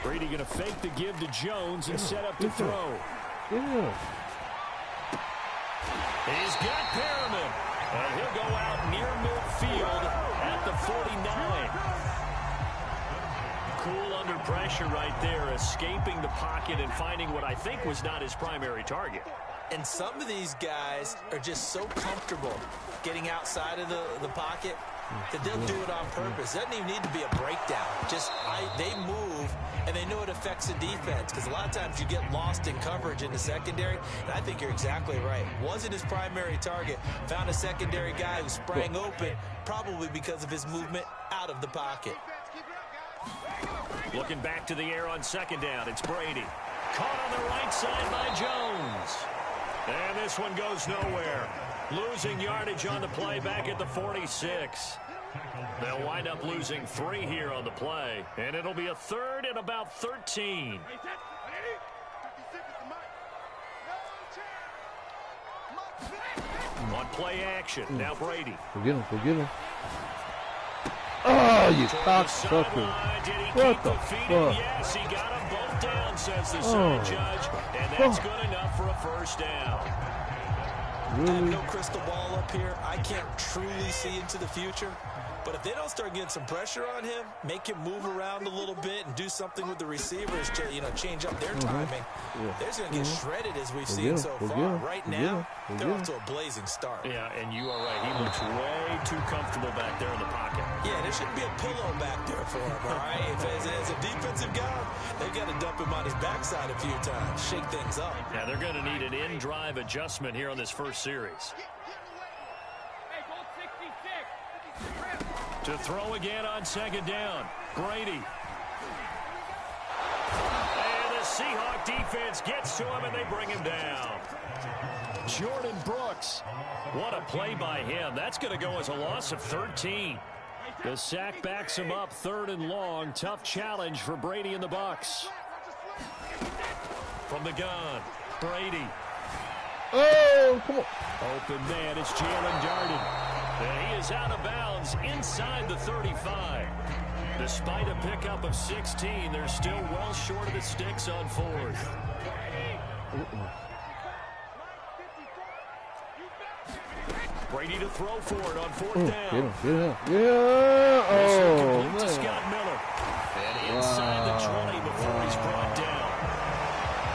Brady going to fake the give to Jones and set up to throw. Yeah. He's got Perriman. And he'll go out near midfield at the 49. Cool under pressure right there, escaping the pocket and finding what I think was not his primary target. And some of these guys are just so comfortable getting outside of the pocket that they'll do it on purpose. It doesn't even need to be a breakdown. Just they move, and they know it affects the defense, because a lot of times you get lost in coverage in the secondary, and I think you're exactly right. Wasn't his primary target. Found a secondary guy who sprang open, probably because of his movement out of the pocket. Looking back to the air on second down, it's Brady. Caught on the right side by Jones. And this one goes nowhere. Losing yardage on the play back at the 46. They'll wind up losing 3 here on the play. And it'll be a third and about 13. On play action, now Brady. Forget him. Oh, you cocksucker. What the fuck? Yes, he got them both down, says the center judge. And that's good enough for a first down. Really? I have no crystal ball up here. I can't truly see into the future. But if they don't start getting some pressure on him, make him move around a little bit and do something with the receivers to, change up their timing, they're just going to get shredded as we've seen so far. Right now, they're off to a blazing start. Yeah, and you are right. He looks way too comfortable back there in the pocket. Yeah, there shouldn't be a pillow back there for him, all right? As a defensive guy, they've got to dump him on his backside a few times, shake things up. Yeah, they're going to need an in-drive adjustment here on this first series. To throw again on second down, Brady. And the Seahawk defense gets to him, and they bring him down. Jordan Brooks. What a play by him. That's going to go as a loss of 13. The sack backs him up, 3rd and long. Tough challenge for Brady and the Bucs. From the gun, Brady. Oh, come on. Open man, it's Jalen Darden. And he is out of bounds inside the 35. Despite a pickup of 16, they're still well short of the sticks on 4th. Brady to throw for it on 4th down. Yeah. Oh, man. To Scott Miller. And inside the 20 before he's brought down.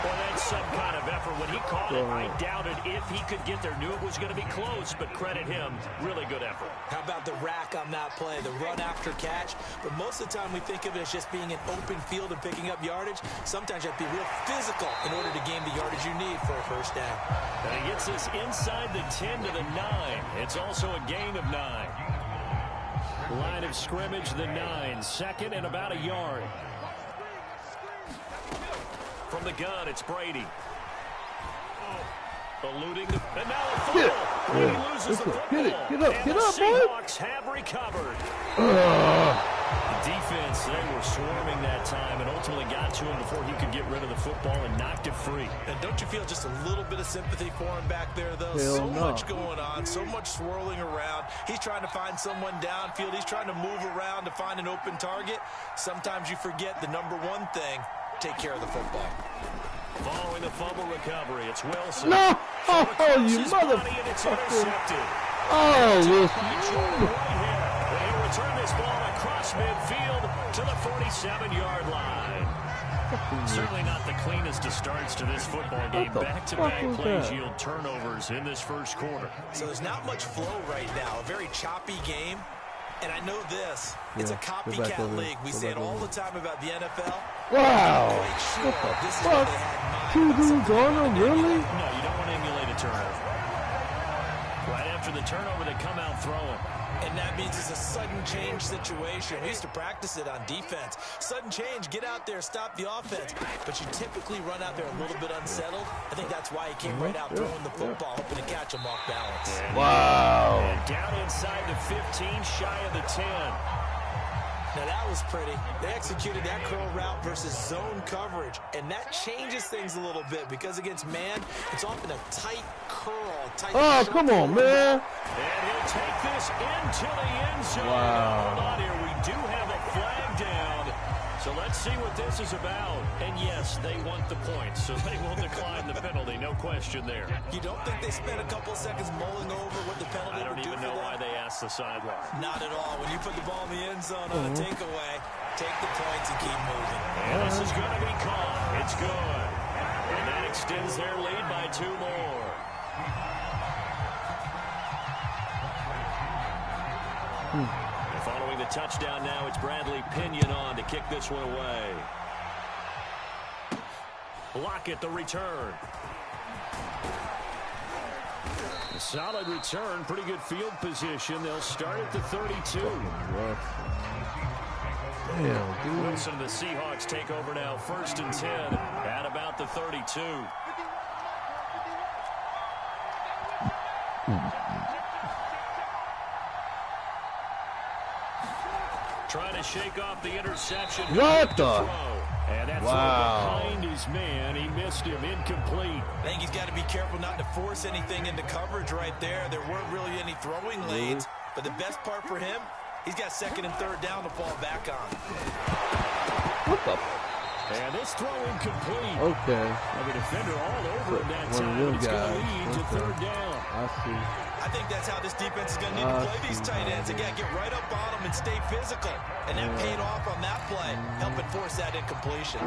Well, that's some kind of effort. When he caught it, I doubted if he could get there. Knew it was going to be close, but credit him. Really good effort. How about the rack on that play, the run after catch? But most of the time we think of it as just being an open field and picking up yardage. Sometimes you have to be real physical in order to gain the yardage you need for a first down. And he gets this inside the 10 to the 9. It's also a gain of 9. Line of scrimmage, the 9. 2nd and about a yard. From the gun, it's Brady. Eluding the... And now a fumble. Brady loses the football. Get up, boy. Seahawks have recovered. The defense, they were swarming that time and ultimately got to him before he could get rid of the football and knocked it free. And don't you feel just a little bit of sympathy for him back there, though? So much going on, so much swirling around. He's trying to find someone downfield. He's trying to move around to find an open target. Sometimes you forget the number one thing. Take care of the football. Following the fumble recovery, it's Wilson. No! Oh, you motherfucker. Oh, Wilson. They return this ball across midfield to the 47-yard line. Certainly not the cleanest of starts to this football game. Back-to-back plays yield turnovers in this first quarter. So there's not much flow right now. A very choppy game. And I know this. It's a copycat league. We say it all the time about the NFL. Wow. Quite sure What the this is fuck? what they had in mind. 2 dudes on them, really? No, you don't want to emulate a turnover. Right after the turnover, they come out throwing. And that means it's a sudden change situation. We used to practice it on defense. Sudden change, get out there, stop the offense. But you typically run out there a little bit unsettled. I think that's why he came right out throwing the football, hoping to catch him off balance. Wow. And down inside the 15, shy of the 10. Now that was pretty. They executed that curl route versus zone coverage, and that changes things a little bit because against man, it's often a tight curl. Oh, come on, man. And he'll take this into the end zone. Wow. Hold on here. We do have a flag down. So let's see what this is about. And yes, they want the points, so they will decline the penalty. No question there. You don't think they spent a couple seconds mulling over what the penalty would do for them? I don't even know why they asked the sideline. Not at all. When you put the ball in the end zone on a takeaway, take the points and keep moving. And this is going to be caught. It's good. And that extends their lead by 2 more. And following the touchdown now, it's Bradley Pinion on to kick this one away. Lockett the return. A solid return, pretty good field position. They'll start at the 32. Damn, dude. Wilson and the Seahawks take over now, 1st and 10 at about the 32. Trying to shake off the interception. What the? And that Wow. throw behind his man. He missed him. Incomplete. I think he's got to be careful not to force anything into coverage right there. There weren't really any throwing lanes, but the best part for him, he's got 2nd and 3rd down to fall back on. What the? And this throw incomplete. Okay. The defender all over him that time. But it's going to lead to 3rd down. I see. I think that's how this defense is going to need to play these tight ends. They got to get right up on them and stay physical. And that paid off on that play, helping force that incompletion.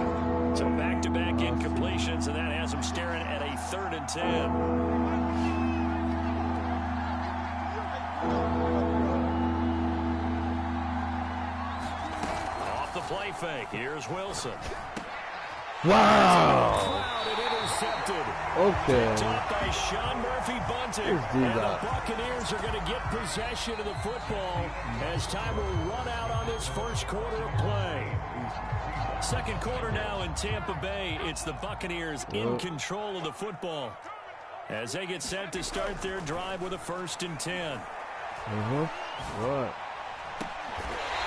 So back-to-back incompletions, and that has them staring at a 3rd and 10. Off the play fake. Here's Wilson. Wow. Crowded, intercepted. Okay. Picked up by Sean Murphy Bunting. And the Buccaneers are going to get possession of the football as time will run out on this 1st quarter of play. 2nd quarter now in Tampa Bay. It's the Buccaneers in control of the football as they get set to start their drive with a 1st and 10. What?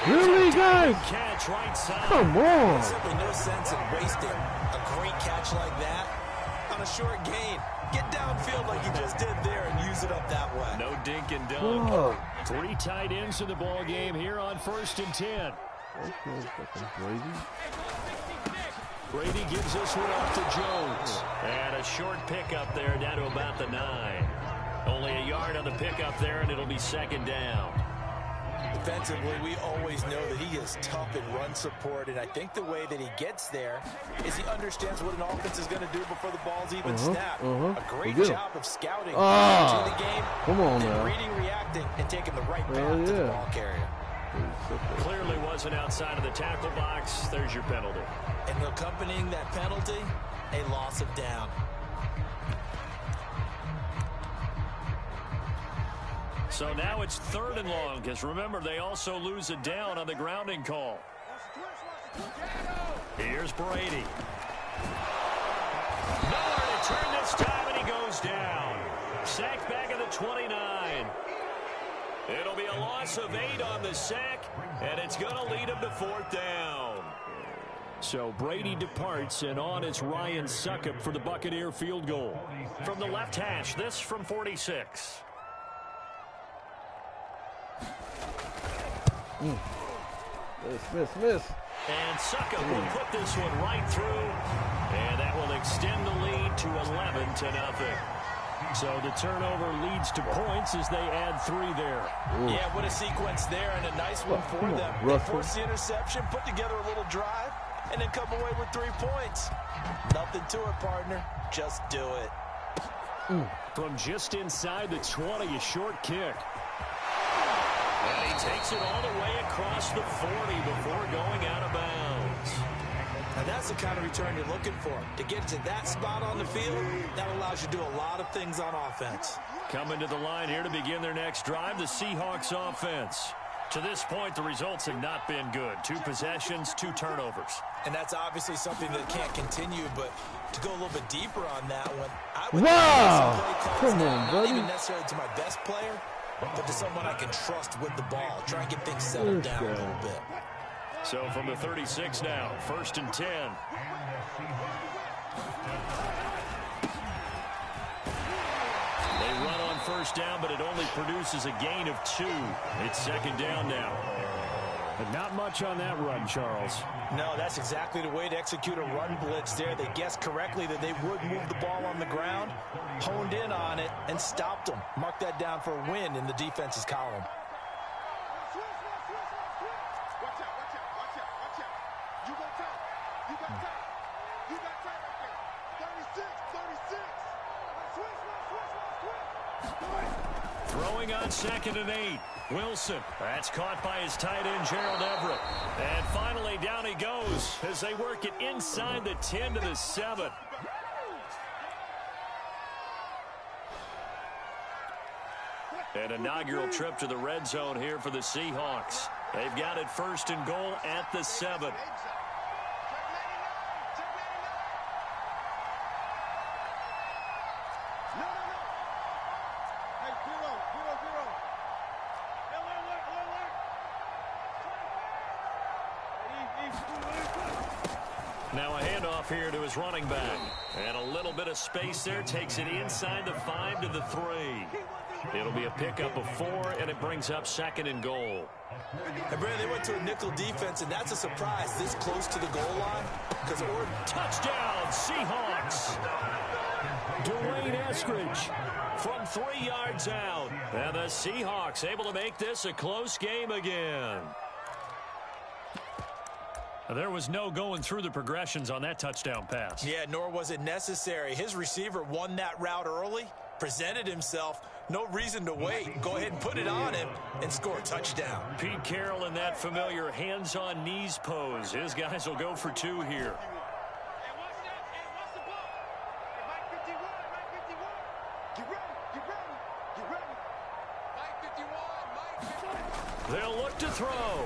Really, guys? Catch right side. Come on. There's simply no sense in wasting a great catch like that on a short gain. Get downfield like you just did there and use it up that way. No dink and dunk. 3 tight ends in the ball game here on 1st and 10. Okay, fucking Brady. Brady gives this one off to Jones. And a short pickup there down to about the 9. Only a yard on the pickup there, and it'll be 2nd down. Defensively, we always know that he is tough in run support, and I think the way that he gets there is he understands what an offense is going to do before the ball's even snapped. A great job of scouting to the game, come on now. reading, reacting, and taking the right path to the ball carrier. Clearly wasn't outside of the tackle box. There's your penalty. And accompanying that penalty, a loss of down. So now it's 3rd and long, because remember, they also lose a down on the grounding call. Here's Brady. Nowhere to turn this time, and he goes down. Sacked back at the 29. It'll be a loss of 8 on the sack, and it's going to lead him to 4th down. So Brady departs, and on is Ryan Succop for the Buccaneer field goal. From the left hash, this from 46. Miss. And Succop will put this one right through, and that will extend the lead to 11-0. So the turnover leads to points as they add 3 there. Yeah, what a sequence there, and a nice one for them. They force the interception, put together a little drive, and then come away with 3 points. Nothing to it, partner. Just do it. From just inside the 20, a short kick. And he takes it all the way across the 40 before going out of bounds. And that's the kind of return you're looking for. To get to that spot on the field, that allows you to do a lot of things on offense. Coming to the line here to begin their next drive, the Seahawks offense. To this point, the results have not been good. 2 possessions, 2 turnovers. And that's obviously something that can't continue, but to go a little bit deeper on that one, I would Come on, not buddy. even necessarily to my best player, but to someone I can trust with the ball. Try and get things settled down a little bit. So from the 36 now, 1st and 10. They run on 1st down, but it only produces a gain of 2. It's 2nd down now. But not much on that run, Charles. No, that's exactly the way to execute a run blitz there. They guessed correctly that they would move the ball on the ground, honed in on it, and stopped them. Mark that down for a win in the defense's column. Throwing on 2nd and 8. Wilson. That's caught by his tight end, Gerald Everett. And finally, down he goes as they work it inside the 10 to the 7. An inaugural trip to the red zone here for the Seahawks. They've got it 1st and goal at the 7. Now a handoff here to his running back. And a little bit of space there. Takes it inside the 5 to the 3. It'll be a pickup of 4, and it brings up 2nd and goal. And Brandon, they went to a nickel defense, and that's a surprise this close to the goal line. Because touchdown, Seahawks. Dwayne Eskridge from 3 yards out. And the Seahawks able to make this a close game again. There was no going through the progressions on that touchdown pass. Yeah, nor was it necessary. His receiver won that route early, presented himself. No reason to wait. Go ahead and put it on him and score a touchdown. Pete Carroll in that familiar hands-on knees pose. His guys will go for 2 here. They'll look to throw.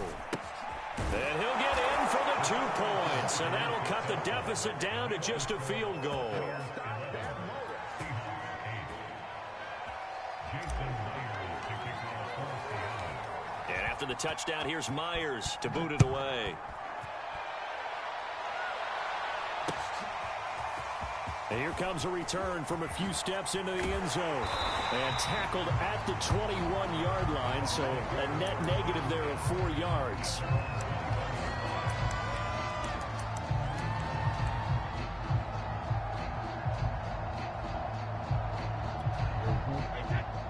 And he'll get in for the 2 points. And that'll cut the deficit down to just a field goal. And after the touchdown, here's Myers to boot it away. And here comes a return from a few steps into the end zone. And tackled at the 21-yard line, so a net negative there of 4 yards.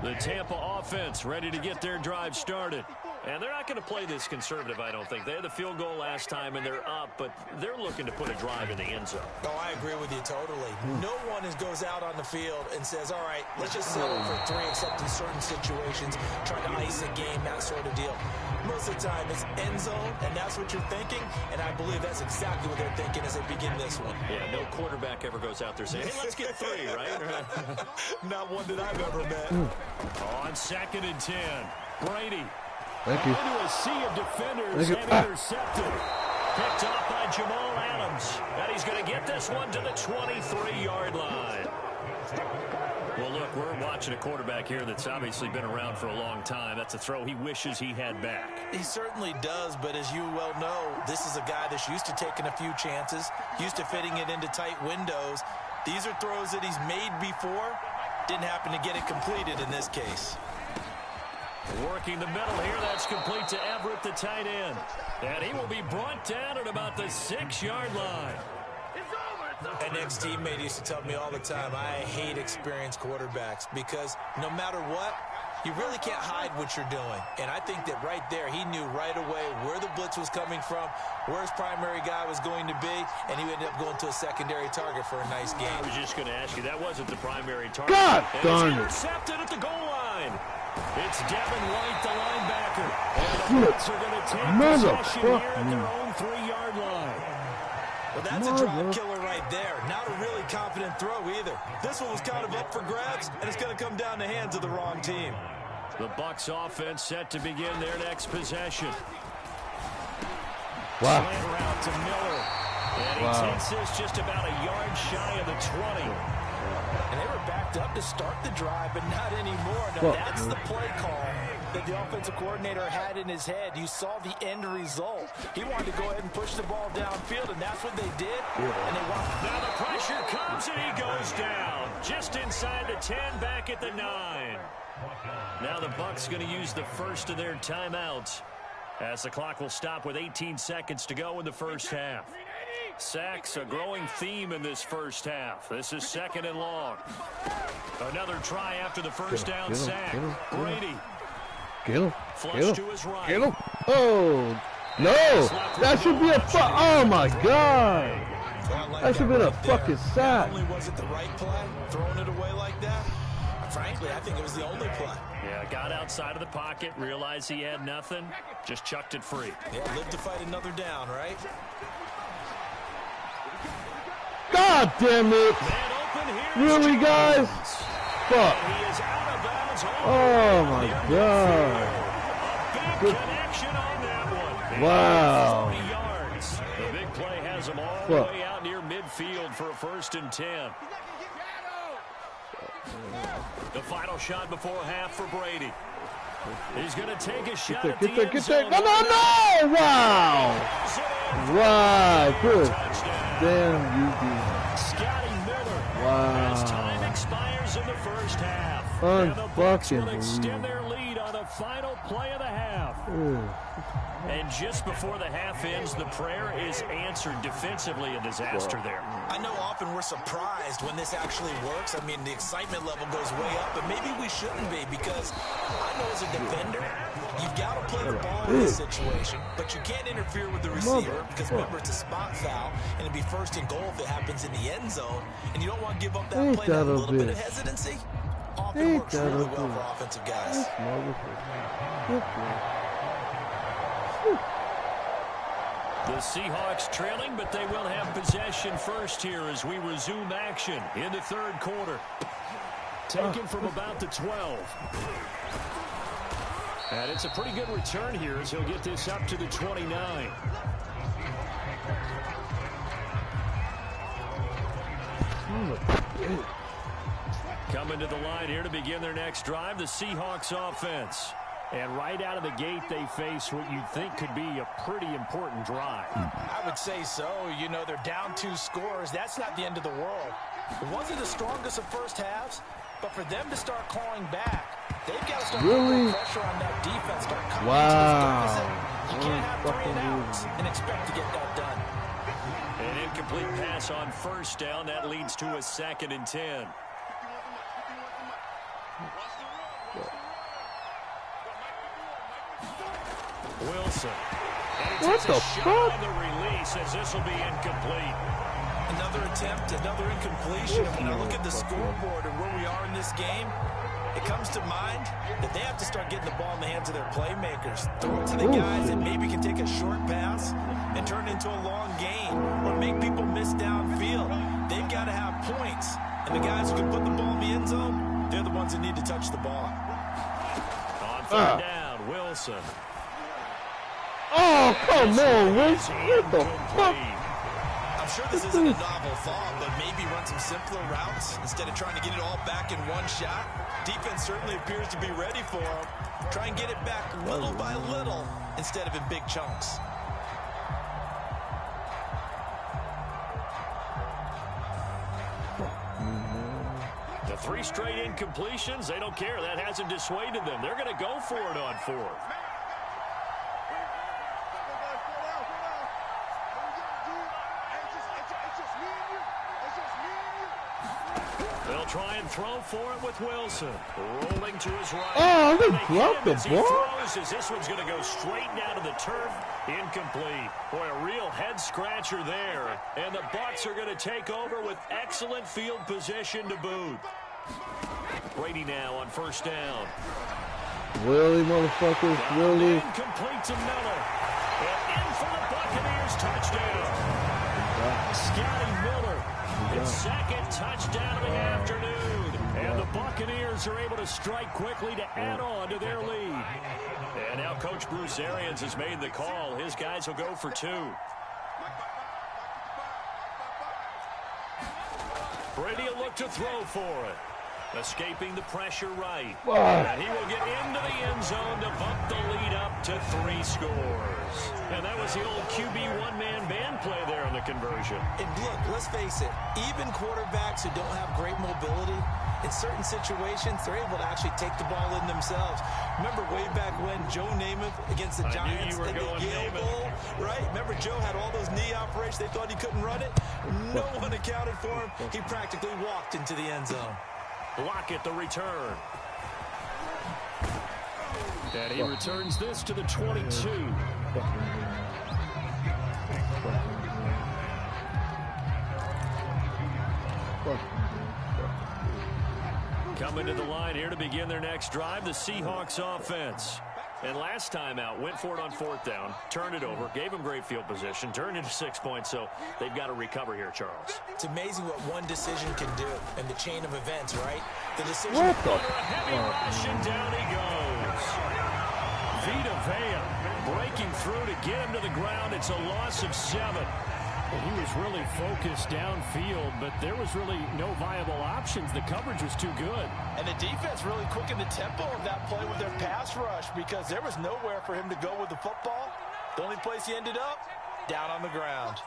The Tampa offense ready to get their drive started. And they're not going to play this conservative, I don't think. They had the field goal last time, and they're up, but they're looking to put a drive in the end zone. Oh, I agree with you totally. No one goes out on the field and says, all right, let's just settle for 3, except in certain situations, trying to ice a game, that sort of deal. Most of the time, it's end zone, and that's what you're thinking, and I believe that's exactly what they're thinking as they begin this one. Yeah, no quarterback ever goes out there saying, hey, let's get 3, right? Not one that I've ever met. On 2nd and 10, Brady. Thank you. Into a sea of defenders and intercepted. Picked off by Jamal Adams. And he's going to get this one to the 23-yard line. Well, look, we're watching a quarterback here that's obviously been around for a long time. That's a throw he wishes he had back. He certainly does, but as you well know, this is a guy that's used to taking a few chances, used to fitting it into tight windows. These are throws that he's made before. Didn't happen to get it completed in this case. Working the middle here, that's complete to Everett, the tight end. And he will be brought down at about the 6-yard line. An ex-teammate used to tell me all the time, I hate experienced quarterbacks because no matter what, you really can't hide what you're doing. And I think that right there, he knew right away where the blitz was coming from, where his primary guy was going to be, and he ended up going to a secondary target for a nice game. I was just going to ask you, that wasn't the primary target. God darn it. Intercepted at the goal line. It's Devin White, the linebacker. And the Brits are going to take possession here at their own 3-yard line. Well, that's a drive killer right there. Not a really confident throw either. This one was kind of up for grabs, and it's going to come down the hands of the wrong team. The Bucs offense set to begin their next possession. Wow. Slant route to Miller. And he takes this just about a yard shy of the 20. And they were backed up to start the drive, but not anymore. Now, that's the play call that the offensive coordinator had in his head. You saw the end result. He wanted to go ahead and push the ball downfield, and that's what they did. And they walked. Now the pressure comes, and he goes down. Just inside the 10, back at the 9. Now the Bucs going to use the first of their timeouts. As the clock will stop with 18 seconds to go in the first half. Sacks, a growing theme in this first half. This is 2nd and long. Another try after the first down sack. Brady. Get him. Flush to his right. Get him. Oh, no. That should be a oh, my God. That should have been a fucking sack. Not only was it the right play, throwing it away like that, frankly, I think it was the only play. Yeah, got outside of the pocket, realized he had nothing, just chucked it free. Yeah, live to fight another down, right? God damn it. Really, guys? Fuck. He is out of bounds. Oh, my God. A big connection on that one. Wow. 30 yards. The big play has him all the way out near midfield for a 1st and 10. The final shot before half for Brady. He's going to take a shot at the end zone. No, no, no! Wow! Wow, good. Damn, you dude. Scotty Miller. Wow. As time expires in the first half. Unfucking will extend their lead on the final play of the half. And just before the half ends, the prayer is answered defensively. A disaster there. I know often we're surprised when this actually works. I mean, the excitement level goes way up, but maybe we shouldn't be, because I know as a defender, you've got to play the ball in this situation, but you can't interfere with the receiver because, remember, it's a spot foul, and it'd be 1st and goal if it happens in the end zone, and you don't want to give up that play, that little bit of hesitancy. Often works really well for offensive guys. The Seahawks trailing, but they will have possession first here as we resume action in the 3rd quarter. Taken from about the 12. And it's a pretty good return here as he'll get this up to the 29. Coming to the line here to begin their next drive, the Seahawks offense. And right out of the gate, they face what you'd think could be a pretty important drive. I would say so. You know, they're down 2 scores. That's not the end of the world. It wasn't the strongest of first halves, but for them to start clawing back, they've got to start putting pressure on that defense. Start coming to this deficit. You can't have 3 and outs and expect to get that done. An incomplete pass on 1st down. That leads to a 2nd and 10. Wilson. What the fuck? The release as this will be incomplete. Another attempt, another incompletion. When I look at the scoreboard and where we are in this game, it comes to mind that they have to start getting the ball in the hands of their playmakers. Throw it to the guys that maybe can take a short pass and turn it into a long gain or make people miss downfield. They've got to have points. And the guys who can put the ball in the end zone, they're the ones that need to touch the ball. On 3rd down, Wilson. Oh, come on, Wilson. What the fuck? I'm sure this isn't a novel thought, but maybe run some simpler routes instead of trying to get it all back in one shot. Defense certainly appears to be ready for him. Try and get it back little by little instead of in big chunks. The 3 straight incompletions, they don't care. That hasn't dissuaded them. They're going to go for it on 4th. They'll try and throw for it with Wilson. Rolling to his right. Oh, they dropped the ball. As this one's going to go straight down to the turf. Incomplete. Boy, a real head-scratcher there. And the Bucs are going to take over with excellent field position to boot. Brady now on 1st down. Really, motherfuckers? Really? Incomplete to Miller. And in for the Buccaneers touchdown. Scotty Miller. His 2nd touchdown of the afternoon. And the Buccaneers are able to strike quickly to add on to their lead. And now Coach Bruce Arians has made the call. His guys will go for 2. Brady will look to throw for it. Escaping the pressure right. Wow. And he will get into the end zone to bump the lead up to 3 scores. And that was the old QB one-man band play there on the conversion. And look, let's face it, even quarterbacks who don't have great mobility, in certain situations, they're able to actually take the ball in themselves. Remember way back when Joe Namath against the Giants in the Yale Bowl, right? Remember Joe had all those knee operations. They thought he couldn't run it. No one accounted for him. He practically walked into the end zone. Lockett the return. And he returns this to the 22. Coming to the line here to begin their next drive, the Seahawks offense. And last time out, went for it on 4th down, turned it over, gave them great field position, turned into 6 points, so they've got to recover here, Charles. It's amazing what one decision can do in the chain of events, right? The decision. Under a heavy rush, and down he goes. Vita Vea breaking through to get him to the ground. It's a loss of 7. He was really focused downfield, but there was really no viable options. The coverage was too good. And the defense really quickened the tempo of that play with their pass rush because there was nowhere for him to go with the football. The only place he ended up, down on the ground.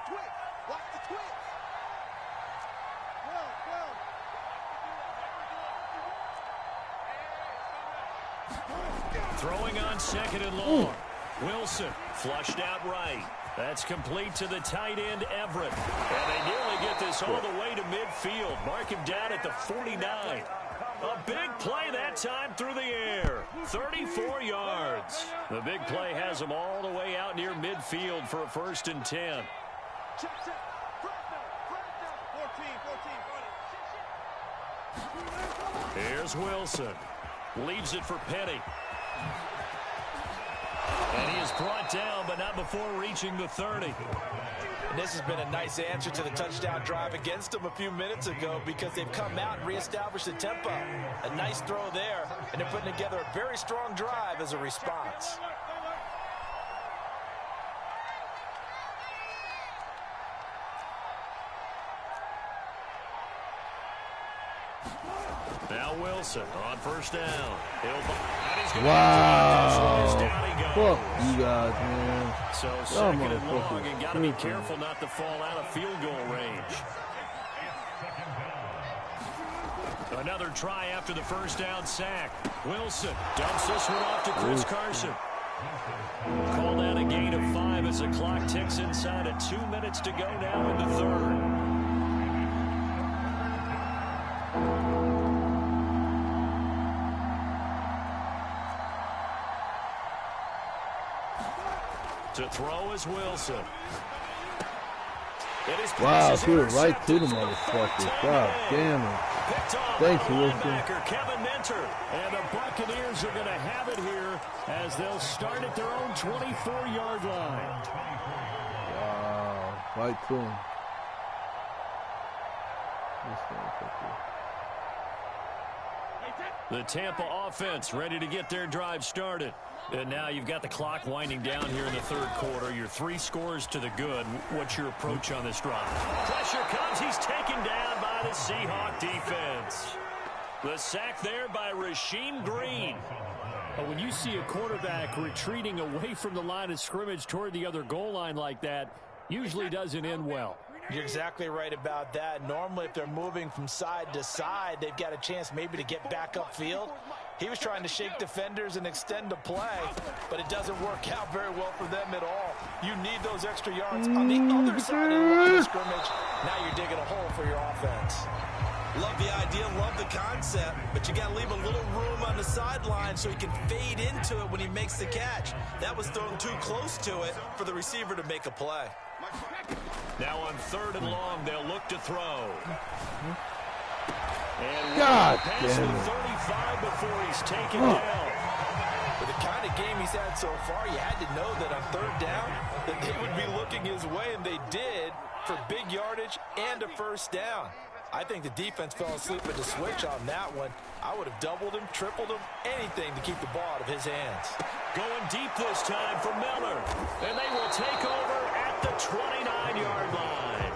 Throwing on 2nd and long. Wilson flushed out right. That's complete to the tight end, Everett. And they nearly get this all the way to midfield. Mark him down at the 49. A big play that time through the air. 34 yards. The big play has them all the way out near midfield for a 1st and 10. Here's Wilson. Leaves it for Petty. And he is brought down, but not before reaching the 30. And this has been a nice answer to the touchdown drive against them a few minutes ago because they've come out and reestablished the tempo. A nice throw there, and they're putting together a very strong drive as a response. Now Wilson on 1st down. Wow. Fuck you guys, man. So 2nd and long, and got to be careful not to fall out of field goal range. Another try after the 1st down sack. Wilson dumps this one off to Chris Carson. Called out a gain of 5 as the clock ticks inside of 2 minutes to go now in the 3rd. To throw is Wilson. Wow, he was right to the motherfucker. God damn it. Thanks, Wilson. Kevin Minter. And the Buccaneers are going to have it here as they'll start at their own 24-yard line. Wow, right to him. The Tampa offense ready to get their drive started. And now you've got the clock winding down here in the 3rd quarter. You're 3 scores to the good. What's your approach on this drive? Pressure comes. He's taken down by the Seahawk defense. The sack there by Rasheem Green. When you see a quarterback retreating away from the line of scrimmage toward the other goal line like that, usually doesn't end well. You're exactly right about that. Normally, if they're moving from side to side, they've got a chance maybe to get back upfield. He was trying to shake defenders and extend the play, but it doesn't work out very well for them at all. You need those extra yards on the other side of the line of scrimmage. Now you're digging a hole for your offense. Love the idea, love the concept, but you got to leave a little room on the sideline so he can fade into it when he makes the catch. That was thrown too close to it for the receiver to make a play. Now on 3rd and long, they'll look to throw. And God past damn the it. 35 before he's taken down. With the kind of game he's had so far, you had to know that on 3rd down that they would be looking his way, and they did for big yardage and a 1st down. I think the defense fell asleep with the switch on that one. I would have doubled him, tripled him, anything to keep the ball out of his hands. Going deep this time for Miller. And they will take over at the 29-yard line.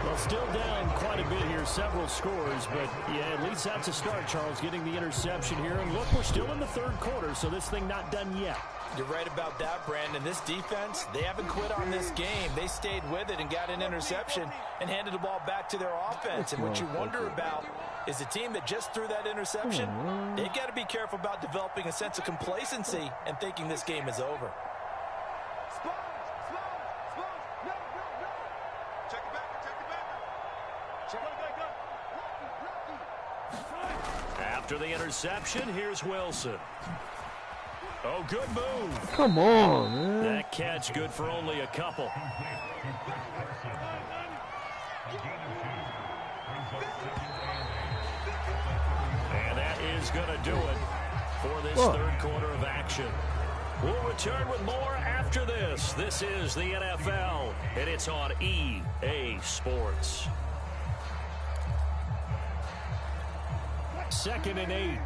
Well, still down quite a bit here, several scores, but yeah, at least that's a start, Charles, getting the interception here. And look, we're still in the third quarter, so this thing not done yet. You're right about that, Brandon. This defense, they haven't quit on this game. They stayed with it and got an interception and handed the ball back to their offense. And what you wonder about is a team that just threw that interception, they've got to be careful about developing a sense of complacency and thinking this game is over. After the interception, here's Wilson. Oh, good move. Come on, man. That catch good for only a couple. And that is going to do it for this third quarter of action. We'll return with more after this. This is the NFL, and it's on EA Sports. 2nd and 8.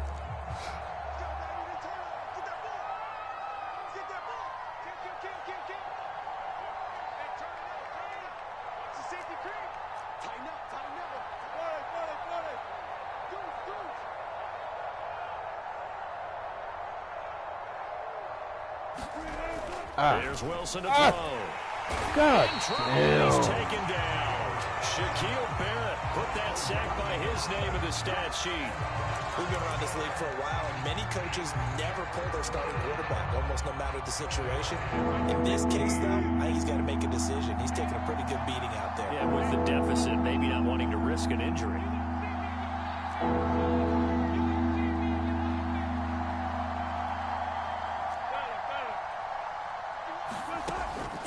There's Wilson to throw. God He's taken down. Shaquille Barrett put that sack by his name in the stat sheet. We've been around this league for a while, and many coaches never pull their starting quarterback, almost no matter the situation. In this case, though, I think he's got to make a decision. He's taking a pretty good beating out there. Yeah, with the deficit, maybe not wanting to risk an injury.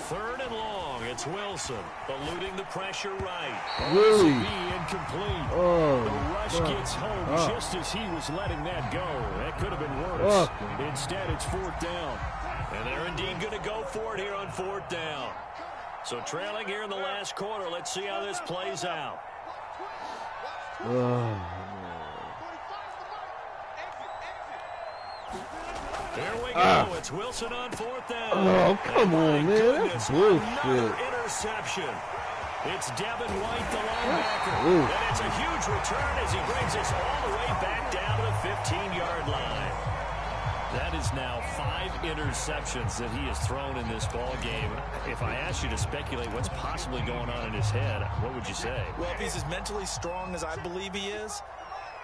Third and long. It's Wilson eluding the pressure right. Really? Incomplete. Oh, the rush gets home just as he was letting that go. That could have been worse. Instead, it's 4th down. And they're indeed going to go for it here on 4th down. So trailing here in the last quarter. Let's see how this plays out. Here we go. It's Wilson on 4th down. Oh, come on, man. That's bullshit. Another interception. It's Devin White, the linebacker. And it's a huge return as he brings us all the way back down to the 15-yard line. That is now 5 interceptions that he has thrown in this ball game. If I asked you to speculate what's possibly going on in his head, what would you say? Well, if he's as mentally strong as I believe he is,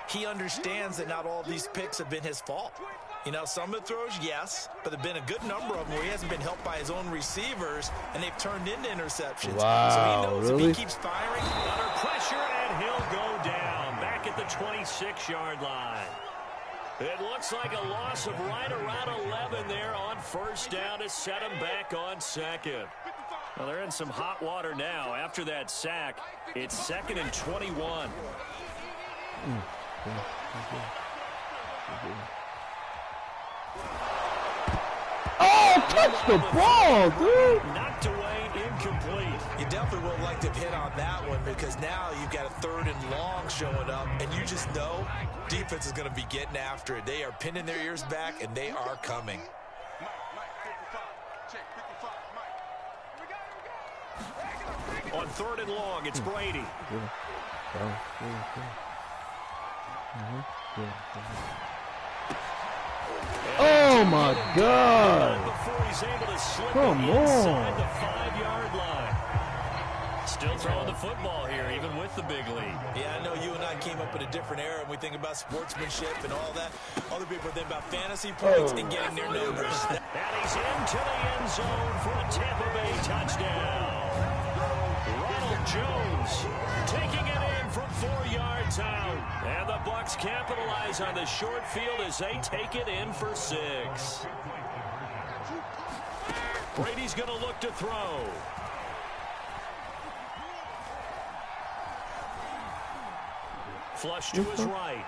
he understands that not all of these picks have been his fault. You know, some of the throws, yes, but there have been a good number of them where he hasn't been helped by his own receivers, and they've turned into interceptions. Wow, so he knows really? if he keeps firing. Under pressure, and he'll go down back at the 26-yard line. It looks like a loss of right around 11 there on 1st down to set him back on 2nd. Well, they're in some hot water now. After that sack, it's 2nd and 21. Oh, touch the ball, dude. Knocked away, incomplete. You definitely would like to have hit on that one because now you've got a 3rd and long showing up, and you just know defense is going to be getting after it. They are pinning their ears back, and they are coming. On 3rd and long, it's Brady. Oh, my God. Before he's able to slip Come inside on. the 5-yard line. Still throwing the football here, even with the big lead. Yeah, I know you and I came up in a different era, and we think about sportsmanship and all that. Other people think about fantasy points and getting their numbers. And he's into the end zone for a Tampa Bay touchdown. Ronald Jones taking it in from 4 yards out. And the Bucs capitalize on the short field as they take it in for 6. Brady's going to look to throw. Flush to his right.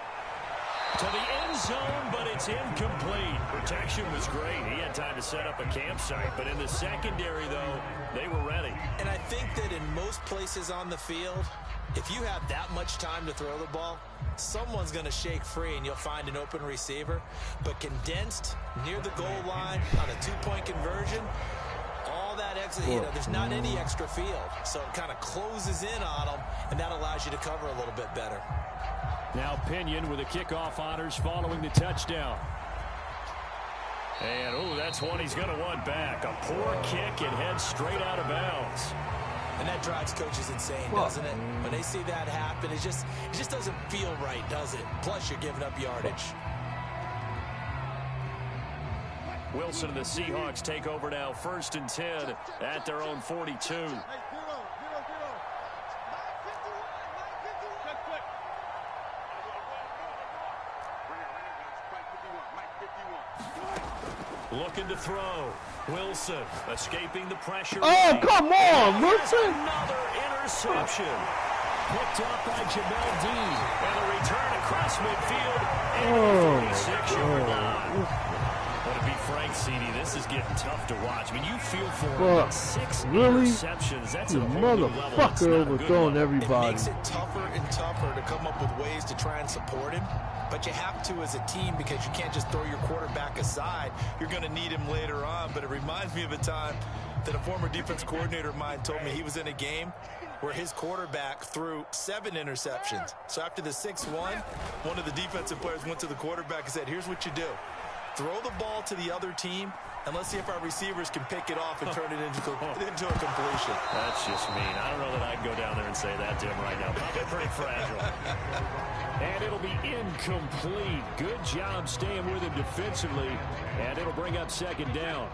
To the end zone, but it's incomplete. Protection was great. He had time to set up a campsite, but in the secondary, though, they were ready. And I think that in most places on the field, if you have that much time to throw the ball, someone's going to shake free and you'll find an open receiver. But condensed near the goal line on a 2-point conversion, all that there's not any extra field, so it kind of closes in on them, and that allows you to cover a little bit better. Now Pinion with the kickoff honors following the touchdown. And, oh, that's one he's going to want back. A poor kick and heads straight out of bounds. And that drives coaches insane, doesn't it? When they see that happen, it just doesn't feel right, does it? Plus, you're giving up yardage. Wilson and the Seahawks take over now, 1st and 10 at their own 42. Looking to throw. Wilson escaping the pressure. Oh, come on, Wilson. Another interception. Picked up by Jamel Dean. And a return across midfield. And 46-yard line. But to be frank, CD, this is getting tough to watch. I mean, you feel for 6 interceptions. That's a whole new level. Motherfucker overthrowing everybody. It makes it tougher and tougher to come up with ways to try and support him. But you have to as a team because you can't just throw your quarterback aside. You're going to need him later on. But it reminds me of a time that a former defense coordinator of mine told me he was in a game where his quarterback threw 7 interceptions. So after the 6-1, one of the defensive players went to the quarterback and said, here's what you do. Throw the ball to the other team, and let's see if our receivers can pick it off and turn it into a completion. That's just mean. I don't know that I'd go down there and say that to him right now. Probably pretty fragile. And it'll be incomplete. Good job staying with him defensively, and it'll bring up 2nd down.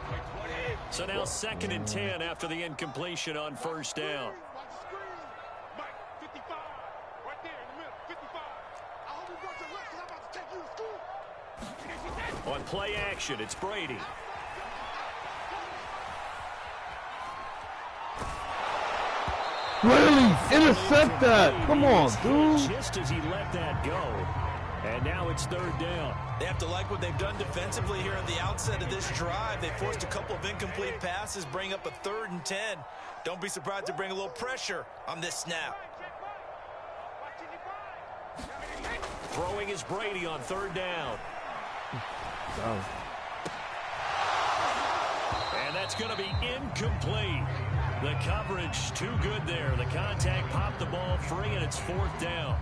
So now 2nd and 10 after the incompletion on 1st down. On play action, it's Brady. Really? Intercept that. Come on, dude. Just as he let that go. And now it's 3rd down. They have to like what they've done defensively here at the outset of this drive. They forced a couple of incomplete passes, bring up a 3rd and 10. Don't be surprised to bring a little pressure on this snap. Throwing is Brady on 3rd down. And that's going to be incomplete. The coverage too good there. The contact popped the ball free, and it's 4th down.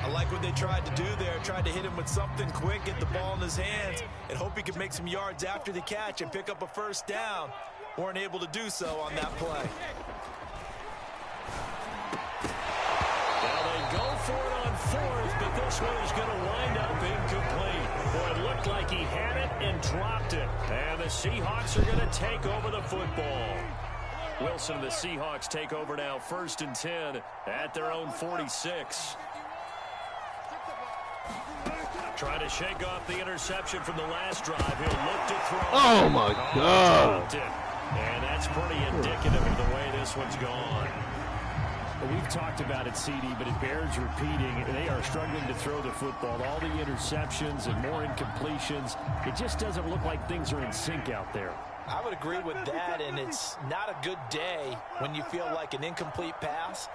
I like what they tried to do there. Tried to hit him with something quick, get the ball in his hands, and hope he could make some yards after the catch and pick up a 1st down. Weren't able to do so on that play. Now they go for it on 4th, but this one is going to wind up incomplete. Boy, it looked like he had it and dropped it. And the Seahawks are going to take over the football. Wilson and the Seahawks take over now, 1st and 10 at their own 46. Trying to shake off the interception from the last drive. He'll look to throw. Oh, my God. And that's pretty indicative of the way this one's gone. Well, we've talked about it, CD, but it bears repeating. They are struggling to throw the football. All the interceptions and more incompletions. It just doesn't look like things are in sync out there. I would agree with that, and it's not a good day when you feel like an incomplete pass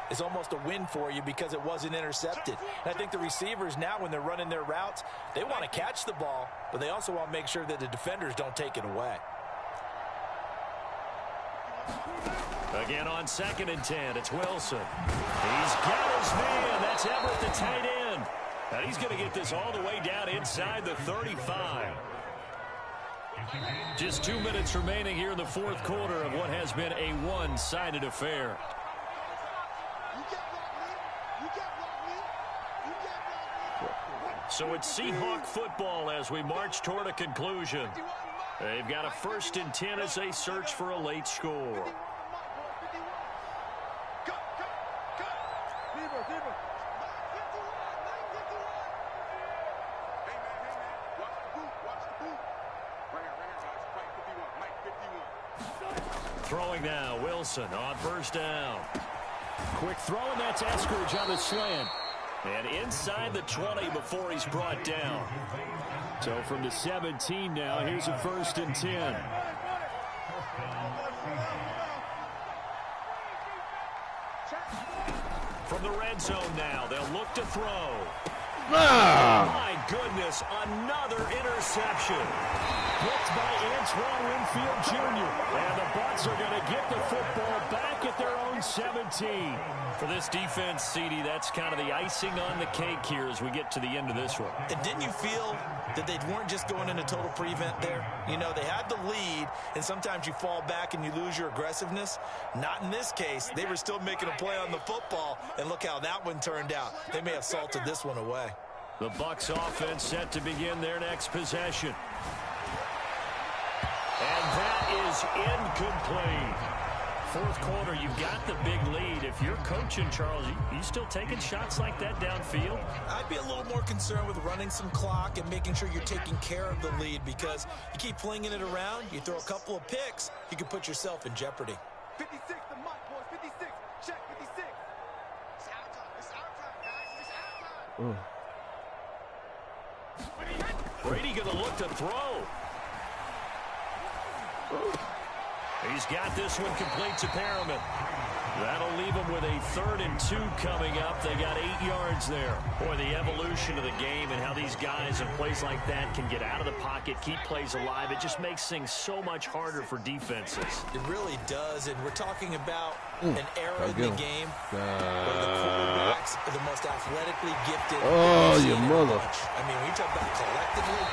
is almost a win for you because it wasn't intercepted. And I think the receivers now, when they're running their routes, they want to catch the ball, but they also want to make sure that the defenders don't take it away. Again on 2nd and 10, it's Wilson. He's got his man. That's Everett, the tight end. And he's going to get this all the way down inside the 35. Just 2 minutes remaining here in the 4th quarter of what has been a one-sided affair. So it's Seahawk football as we march toward a conclusion. They've got a 1st and 10 as they search for a late score. Throwing now, Wilson on 1st down. Quick throw, and that's Eskridge on the slant. And inside the 20 before he's brought down. So from the 17 now, here's a 1st and 10. From the red zone now, they'll look to throw. Ah. My goodness, another interception. Blitzed by Antoine Winfield Jr. And the Bucs are going to get the football back at their own 17. For this defense, CD, that's kind of the icing on the cake here as we get to the end of this one. And didn't you feel that they weren't just going into total prevent there? You know, they had the lead, and sometimes you fall back and you lose your aggressiveness. Not in this case. They were still making a play on the football, and look how that one turned out. They may have salted this one away. The Bucs offense set to begin their next possession. And that is incomplete. Fourth quarter, you've got the big lead. If you're coaching, Charles, you still taking shots like that downfield? I'd be a little more concerned with running some clock and making sure you're taking care of the lead, because you keep flinging it around, you throw a couple of picks, you can put yourself in jeopardy. 56, the mic, boys. 56. Check 56. It's our time. It's our time, guys. It's our time. Brady going to look to throw. He's got this one complete to Perriman. That'll leave him with a 3rd and 2 coming up. They got 8 yards there. Boy, the evolution of the game and how these guys in plays like that can get out of the pocket, keep plays alive. It just makes things so much harder for defenses. It really does, and we're talking about an era in the game where the quarterbacks are the most athletically gifted. Oh, your mother. I mean, when you talk about collectively,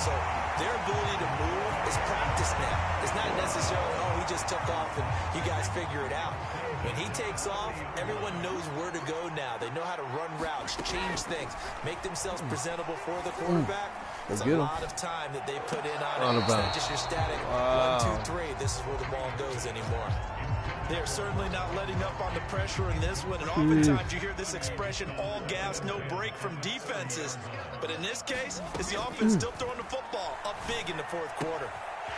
so their ability to move is practice now. It's not necessarily, oh, he just took off and you guys figure it out. When he takes off, everyone knows where to go now. They know how to run routes, change things, make themselves presentable for the quarterback. It's a lot of time that they put in on it. It's not just your static 1, 2, 3. This is where the ball goes anymore. They're certainly not letting up on the pressure in this one, and oftentimes you hear this expression, all gas, no break from defenses. But in this case, it's the offense still throwing the football up big in the fourth quarter.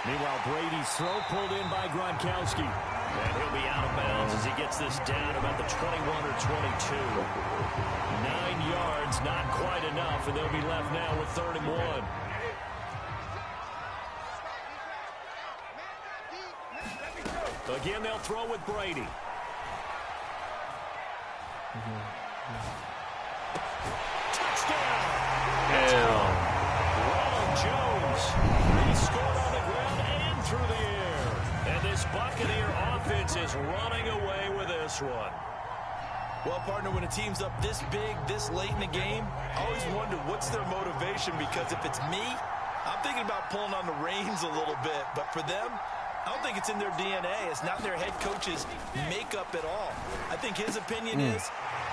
Meanwhile, Brady's throw pulled in by Gronkowski. And he'll be out of bounds as he gets this down about the 21 or 22. 9 yards, not quite enough, and they'll be left now with 3rd and 1. Again, they'll throw with Brady. Touchdown! Ronald Jones. He scored on the ground and through the air. And this Buccaneer offense is running away with this one. Well, partner, when a team's up this big, this late in the game, I always wonder what's their motivation, because if it's me, I'm thinking about pulling on the reins a little bit. But for them, I don't think it's in their DNA. It's not their head coach's makeup at all. I think his opinion is,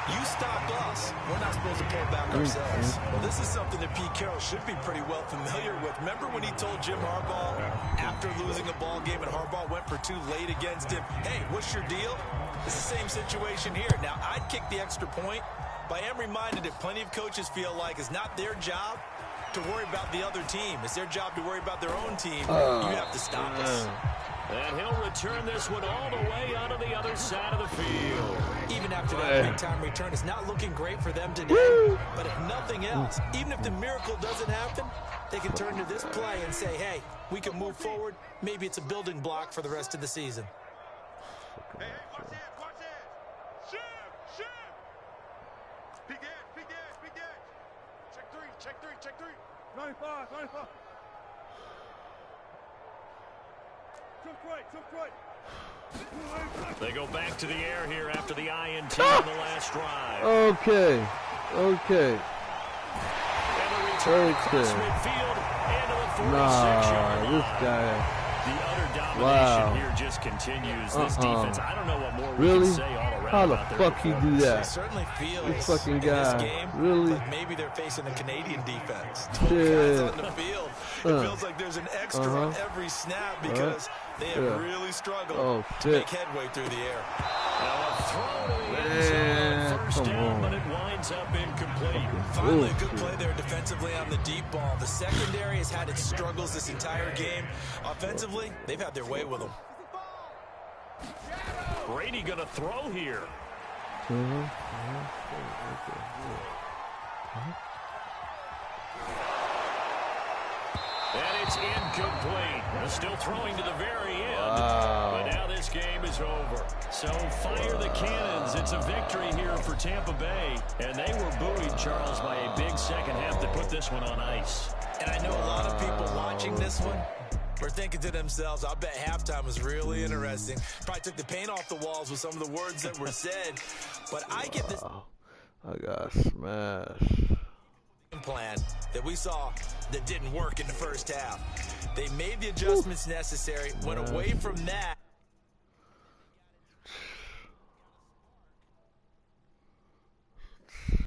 you stop us. We're not supposed to pull back ourselves. Well, this is something that Pete Carroll should be pretty well familiar with. Remember when he told Jim Harbaugh after losing a ball game and Harbaugh went for 2 late against him, hey, what's your deal? It's the same situation here. Now, I'd kick the extra point, but I am reminded that plenty of coaches feel like it's not their job to worry about the other team. It's their job to worry about their own team. You have to stop us. And he'll return this one all the way onto the other side of the field. Even after that big-time return, it's not looking great for them today. But if nothing else, even if the miracle doesn't happen, they can turn to this play and say, hey, we can move forward. Maybe it's a building block for the rest of the season. Hey, watch it, watch it. Shoot. Big edge. Check three. 95. Took right. They go back to the air here after the INT on the last drive. Okay. And the return across midfield into the 46-yard line. This guy. The utter domination here just continues. This defense, I don't know what more we can say all around. How the about their fuck he do that? It certainly feels This fucking in guy. this game Really? like maybe they're facing a Canadian defense. 12 guys on the field. It feels like there's an extra on every snap because they have really struggled to make headway through the air. Now a throw to the end zone, first down, but it winds up incomplete. Finally, a good play there defensively on the deep ball. The secondary has had its struggles this entire game. Offensively, they've had their way with them. Brady going to throw here. And it's incomplete. Still throwing to the very end. But now this game is over. So fire the cannons. It's a victory here for Tampa Bay. And they were buoyed, Charles, by a big second half that put this one on ice. And I know a lot of people watching this one were thinking to themselves, I'll bet halftime was really interesting. Probably took the paint off the walls with some of the words that were said. But I get this I got smashed. plan that we saw that didn't work in the first half. They made the adjustments necessary, went away from that.